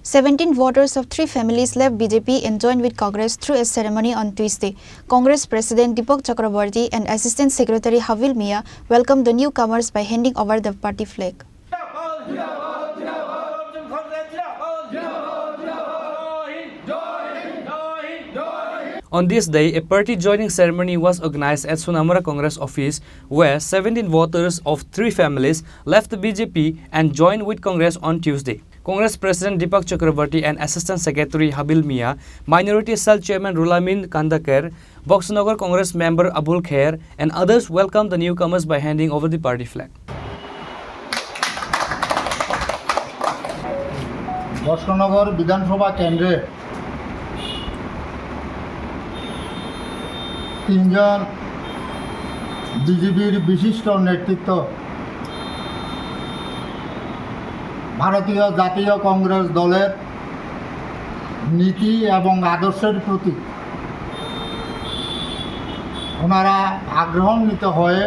17 voters of 3 families left BJP and joined with Congress through a ceremony on Tuesday. Congress President Deepak Chakraborty and Assistant Secretary Habil Mia welcomed the newcomers by handing over the party flag. On this day, a party joining ceremony was organized at Sonamara Congress office, where 17 voters of 3 families left the BJP and joined with Congress on Tuesday. Congress President Deepak Chakraborty and Assistant Secretary Habil Mia, Minority Cell Chairman Rulamin Kandakar, Boxnagar Congress member Abul Khair, and others welcomed the newcomers by handing over the party flag. Boxnagar Bidhan Sabha Kendre তিনজন বিজেপির বিশিষ্ট নেতৃত্ব ভারতীয় জাতীয় কংগ্রেস দলের নীতি এবং আদর্শের প্রতি ওনারা আগ্রহান্বিত হয়ে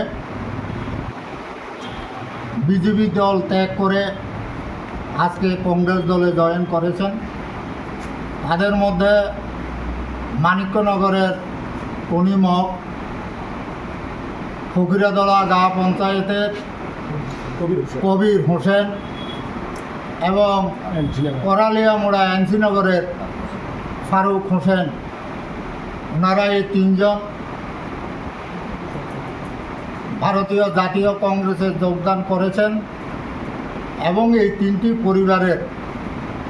বিজেপি দল ত্যাগ করে আজকে কংগ্রেস দলে জয়েন করেছেন। তাদের মধ্যে মানিক্যনগরের কনিমক ফকিরাদলা গা পঞ্চায়েতের কবির হোসেন এবং করালিয়ামোড়া এনসিনগরের ফারুক হোসেন, ওনারা এই তিনজন ভারতীয় জাতীয় কংগ্রেসে যোগদান করেছেন এবং এই তিনটি পরিবারের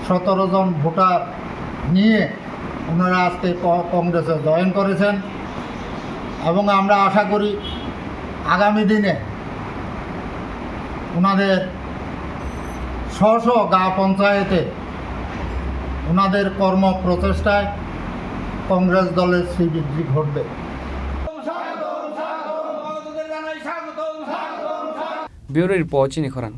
17 জন ভোটার নিয়ে ওনারা আজকে কংগ্রেসে জয়েন করেছেন এবং আমরা আশা করি আগামী দিনে ওনাদের স্ব গা পঞ্চায়েতে ওনাদের কর্ম প্রচেষ্টায় কংগ্রেস দলের শ্রীবৃদ্ধি ঘটবে। ব্যুরো রিপোর্ট চিনি খরান।